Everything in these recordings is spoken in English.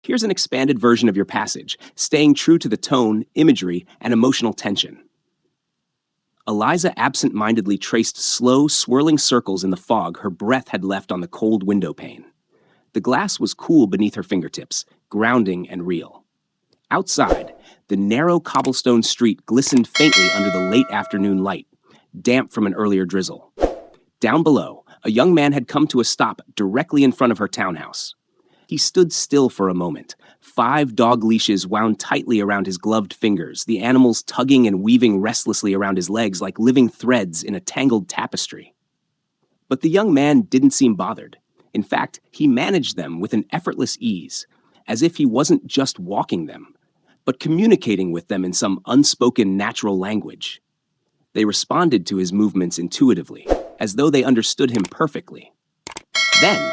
Here's an expanded version of your passage, staying true to the tone, imagery, and emotional tension. Eliza absent-mindedly traced slow, swirling circles in the fog her breath had left on the cold window pane. The glass was cool beneath her fingertips, grounding and real. Outside, the narrow cobblestone street glistened faintly under the late afternoon light, damp from an earlier drizzle. Down below, a young man had come to a stop directly in front of her townhouse. He stood still for a moment, 5 dog leashes wound tightly around his gloved fingers, the animals tugging and weaving restlessly around his legs like living threads in a tangled tapestry. But the young man didn't seem bothered. In fact, he managed them with an effortless ease, as if he wasn't just walking them, but communicating with them in some unspoken natural language. They responded to his movements intuitively, as though they understood him perfectly. Then,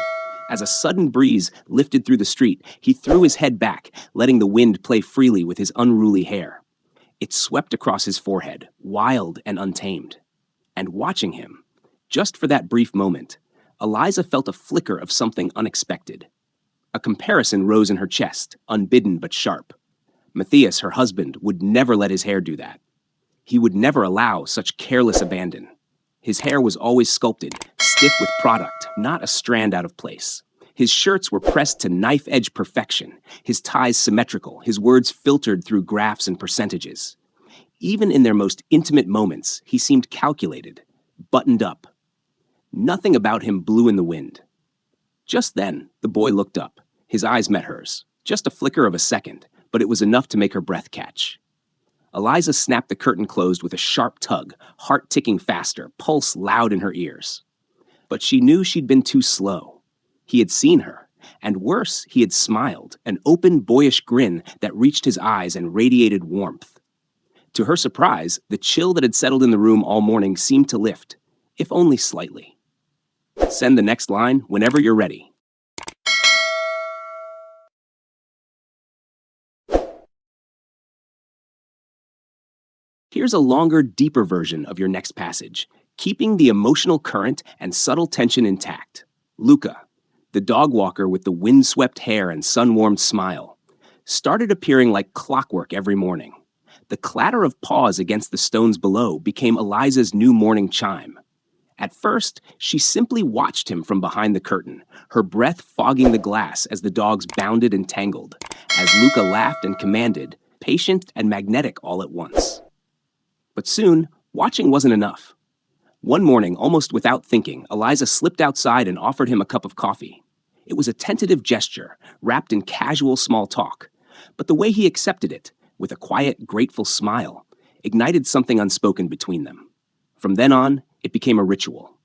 as a sudden breeze lifted through the street, he threw his head back, letting the wind play freely with his unruly hair. It swept across his forehead, wild and untamed. And watching him, just for that brief moment, Eliza felt a flicker of something unexpected. A comparison rose in her chest, unbidden but sharp. Matthias, her husband, would never let his hair do that. He would never allow such careless abandon. His hair was always sculpted, stiff with product, not a strand out of place. His shirts were pressed to knife-edge perfection, his ties symmetrical, his words filtered through graphs and percentages. Even in their most intimate moments, he seemed calculated, buttoned up. Nothing about him blew in the wind. Just then, the boy looked up. His eyes met hers. Just a flicker of a second, but it was enough to make her breath catch. Eliza snapped the curtain closed with a sharp tug, heart ticking faster, pulse loud in her ears. But she knew she'd been too slow. He had seen her, and worse, he had smiled, an open, boyish grin that reached his eyes and radiated warmth. To her surprise, the chill that had settled in the room all morning seemed to lift, if only slightly. Send the next line whenever you're ready. Here's a longer, deeper version of your next passage, keeping the emotional current and subtle tension intact. Luca, the dog walker with the wind-swept hair and sun-warmed smile, started appearing like clockwork every morning. The clatter of paws against the stones below became Eliza's new morning chime. At first, she simply watched him from behind the curtain, her breath fogging the glass as the dogs bounded and tangled, as Luca laughed and commanded, patient and magnetic all at once. But soon, watching wasn't enough. One morning, almost without thinking, Eliza slipped outside and offered him a cup of coffee. It was a tentative gesture, wrapped in casual small talk, but the way he accepted it, with a quiet, grateful smile, ignited something unspoken between them. From then on, it became a ritual.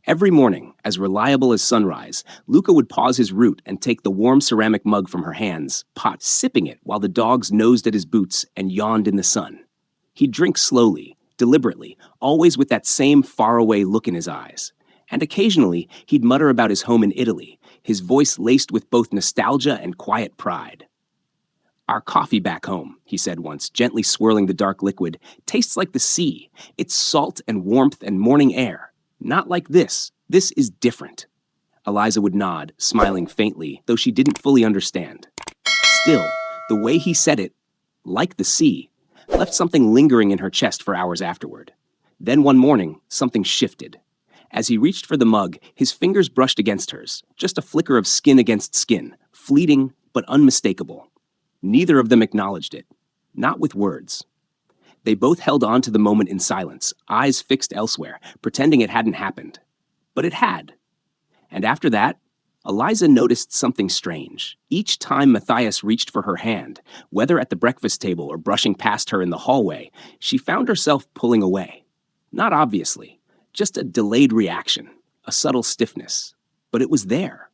Every morning, as reliable as sunrise, Luca would pause his route and take the warm ceramic mug from her hands, pot sipping it while the dogs nosed at his boots and yawned in the sun. He'd drink slowly, deliberately, always with that same faraway look in his eyes. And occasionally, he'd mutter about his home in Italy, his voice laced with both nostalgia and quiet pride. "Our coffee back home," he said once, gently swirling the dark liquid, "tastes like the sea. It's salt and warmth and morning air. Not like this. This is different." Eliza would nod, smiling faintly, though she didn't fully understand. Still, the way he said it, like the sea, left something lingering in her chest for hours afterward. Then one morning, something shifted. As he reached for the mug, his fingers brushed against hers, just a flicker of skin against skin, fleeting but unmistakable. Neither of them acknowledged it, not with words. They both held on to the moment in silence, eyes fixed elsewhere, pretending it hadn't happened. But it had. And after that, Eliza noticed something strange. Each time Matthias reached for her hand, whether at the breakfast table or brushing past her in the hallway, she found herself pulling away. Not obviously, just a delayed reaction, a subtle stiffness. But it was there.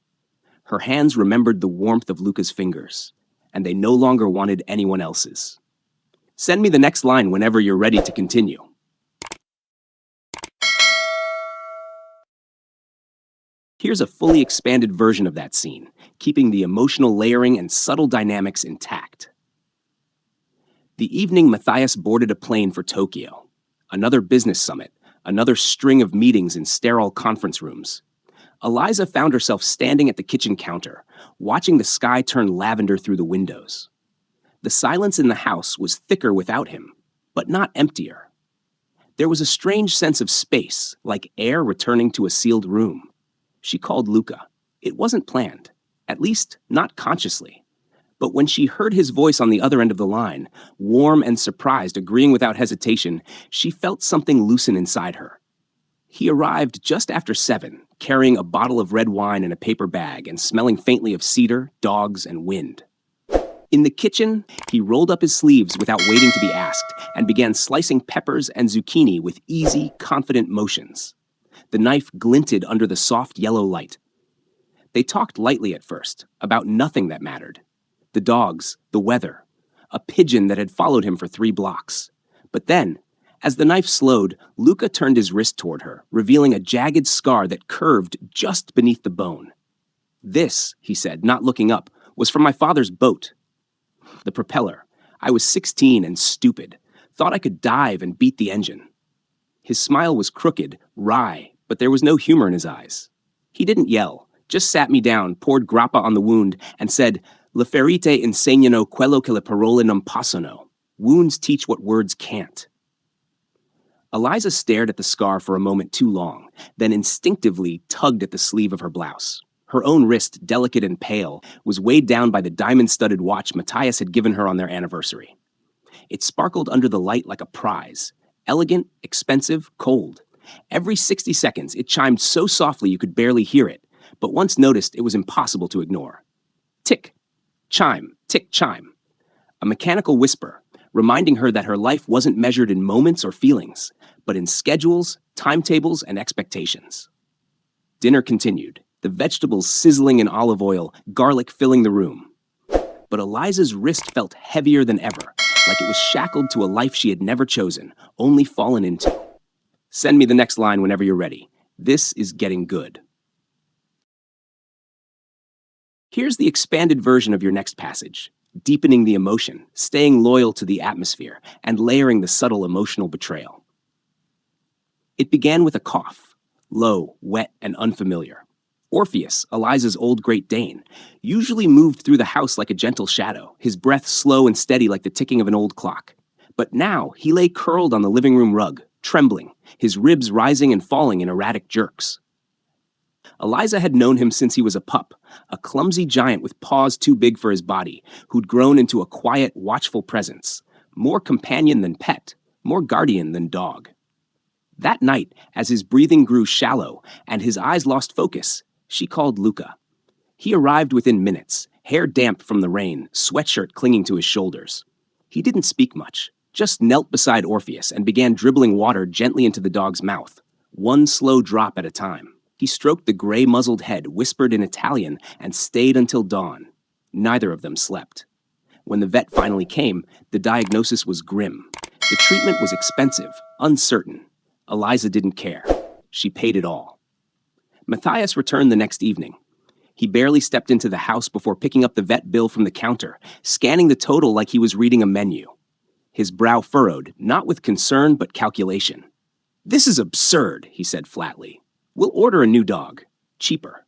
Her hands remembered the warmth of Luca's fingers, and they no longer wanted anyone else's. Send me the next line whenever you're ready to continue. Here's a fully expanded version of that scene, keeping the emotional layering and subtle dynamics intact. The evening Matthias boarded a plane for Tokyo. Another business summit, another string of meetings in sterile conference rooms. Eliza found herself standing at the kitchen counter, watching the sky turn lavender through the windows. The silence in the house was thicker without him, but not emptier. There was a strange sense of space, like air returning to a sealed room. She called Luca. It wasn't planned, at least not consciously. But when she heard his voice on the other end of the line, warm and surprised, agreeing without hesitation, she felt something loosen inside her. He arrived just after 7, carrying a bottle of red wine in a paper bag and smelling faintly of cedar, dogs, and wind. In the kitchen, he rolled up his sleeves without waiting to be asked and began slicing peppers and zucchini with easy, confident motions. The knife glinted under the soft yellow light. They talked lightly at first, about nothing that mattered. The dogs, the weather, a pigeon that had followed him for 3 blocks. But then, as the knife slowed, Luca turned his wrist toward her, revealing a jagged scar that curved just beneath the bone. "This," he said, not looking up, "was from my father's boat. The propeller. I was 16 and stupid. Thought I could dive and beat the engine." His smile was crooked, wry, but there was no humor in his eyes. He didn't yell, just sat me down, poured grappa on the wound, and said, "Le ferite insegnano quello che le parole non possono." Wounds teach what words can't. Eliza stared at the scar for a moment too long, then instinctively tugged at the sleeve of her blouse. Her own wrist, delicate and pale, was weighed down by the diamond-studded watch Matthias had given her on their anniversary. It sparkled under the light like a prize. Elegant, expensive, cold. Every 60 seconds, it chimed so softly you could barely hear it, but once noticed, it was impossible to ignore. Tick, chime, tick, chime. A mechanical whisper, reminding her that her life wasn't measured in moments or feelings, but in schedules, timetables, and expectations. Dinner continued, the vegetables sizzling in olive oil, garlic filling the room. But Eliza's wrist felt heavier than ever, like it was shackled to a life she had never chosen, only fallen into. "Send me the next line whenever you're ready. This is getting good." Here's the expanded version of your next passage, deepening the emotion, staying loyal to the atmosphere, and layering the subtle emotional betrayal. It began with a cough, low, wet, and unfamiliar. Orpheus, Eliza's old Great Dane, usually moved through the house like a gentle shadow, his breath slow and steady like the ticking of an old clock. But now he lay curled on the living room rug, trembling, his ribs rising and falling in erratic jerks. Eliza had known him since he was a pup, a clumsy giant with paws too big for his body, who'd grown into a quiet, watchful presence, more companion than pet, more guardian than dog. That night, as his breathing grew shallow and his eyes lost focus, she called Luca. He arrived within minutes, hair damp from the rain, sweatshirt clinging to his shoulders. He didn't speak much, just knelt beside Orpheus and began dribbling water gently into the dog's mouth, one slow drop at a time. He stroked the gray-muzzled head, whispered in Italian, and stayed until dawn. Neither of them slept. When the vet finally came, the diagnosis was grim. The treatment was expensive, uncertain. Eliza didn't care. She paid it all. Matthias returned the next evening. He barely stepped into the house before picking up the vet bill from the counter, scanning the total like he was reading a menu. His brow furrowed, not with concern but calculation. "This is absurd," he said flatly. "We'll order a new dog. Cheaper."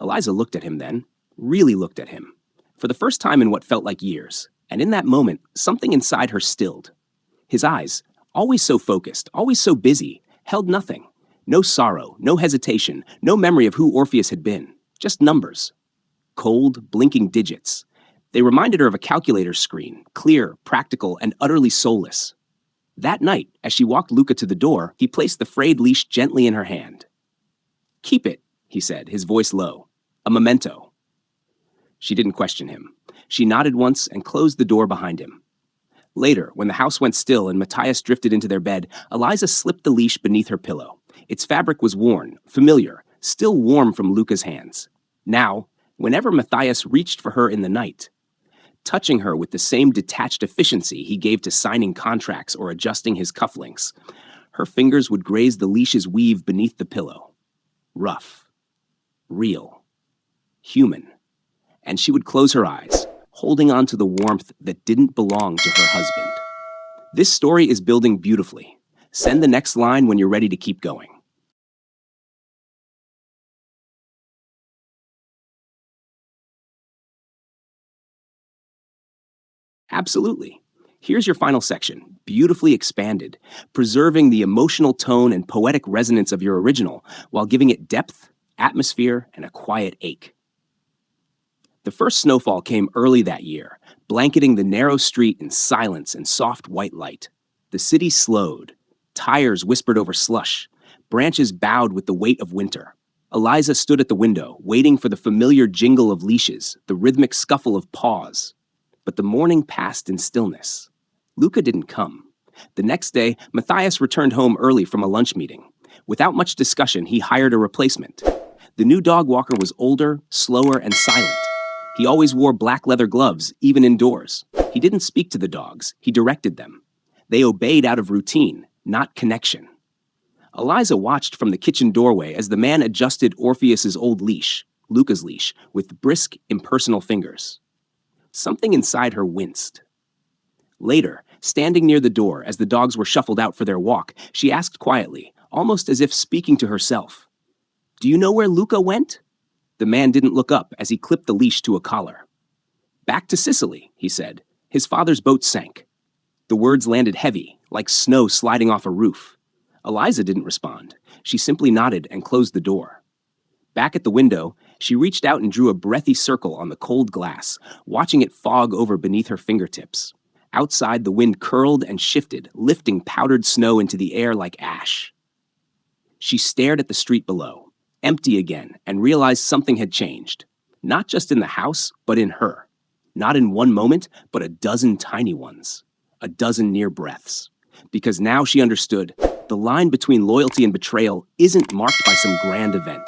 Eliza looked at him then, really looked at him, for the first time in what felt like years, and in that moment, something inside her stilled. His eyes, always so focused, always so busy, held nothing. No sorrow, no hesitation, no memory of who Orpheus had been. Just numbers. Cold, blinking digits. They reminded her of a calculator screen, clear, practical, and utterly soulless. That night, as she walked Luca to the door, he placed the frayed leash gently in her hand. "Keep it," he said, his voice low. "A memento." She didn't question him. She nodded once and closed the door behind him. Later, when the house went still and Matthias drifted into their bed, Eliza slipped the leash beneath her pillow. Its fabric was worn, familiar, still warm from Luca's hands. Now, whenever Matthias reached for her in the night, touching her with the same detached efficiency he gave to signing contracts or adjusting his cufflinks, her fingers would graze the leash's weave beneath the pillow. Rough, real, human. And she would close her eyes, holding on to the warmth that didn't belong to her husband. This story is building beautifully. Send the next line when you're ready to keep going. Absolutely. Here's your final section, beautifully expanded, preserving the emotional tone and poetic resonance of your original while giving it depth, atmosphere, and a quiet ache. The first snowfall came early that year, blanketing the narrow street in silence and soft white light. The city slowed. Tires whispered over slush. Branches bowed with the weight of winter. Eliza stood at the window, waiting for the familiar jingle of leashes, the rhythmic scuffle of paws. But the morning passed in stillness. Luca didn't come. The next day, Matthias returned home early from a lunch meeting. Without much discussion, he hired a replacement. The new dog walker was older, slower, and silent. He always wore black leather gloves, even indoors. He didn't speak to the dogs, he directed them. They obeyed out of routine, not connection. Eliza watched from the kitchen doorway as the man adjusted Orpheus's old leash, Luca's leash, with brisk, impersonal fingers. Something inside her winced. Later, standing near the door as the dogs were shuffled out for their walk, she asked quietly, almost as if speaking to herself, "Do you know where Luca went?" The man didn't look up as he clipped the leash to a collar. "Back to Sicily," he said. "His father's boat sank." The words landed heavy, like snow sliding off a roof. Eliza didn't respond. She simply nodded and closed the door. Back at the window, she reached out and drew a breathy circle on the cold glass, watching it fog over beneath her fingertips. Outside, the wind curled and shifted, lifting powdered snow into the air like ash. She stared at the street below, empty again, and realized something had changed. Not just in the house, but in her. Not in one moment, but a dozen tiny ones. A dozen near breaths. Because now she understood, the line between loyalty and betrayal isn't marked by some grand event.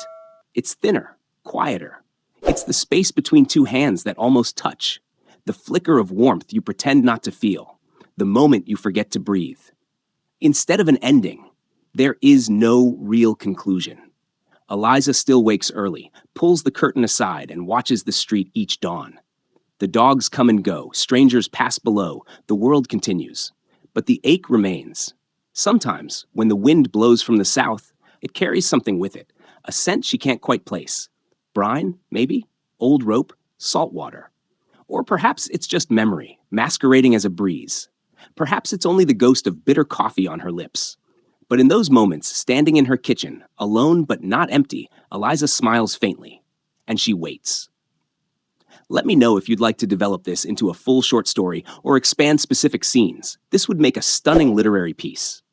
It's thinner, quieter. It's the space between two hands that almost touch. The flicker of warmth you pretend not to feel. The moment you forget to breathe. Instead of an ending, there is no real conclusion. Eliza still wakes early, pulls the curtain aside, and watches the street each dawn. The dogs come and go, strangers pass below, the world continues. But the ache remains. Sometimes, when the wind blows from the south, it carries something with it, a scent she can't quite place. Brine, maybe? Old rope? Salt water? Or perhaps it's just memory, masquerading as a breeze. Perhaps it's only the ghost of bitter coffee on her lips. But in those moments, standing in her kitchen, alone but not empty, Eliza smiles faintly, and she waits. Let me know if you'd like to develop this into a full short story or expand specific scenes. This would make a stunning literary piece.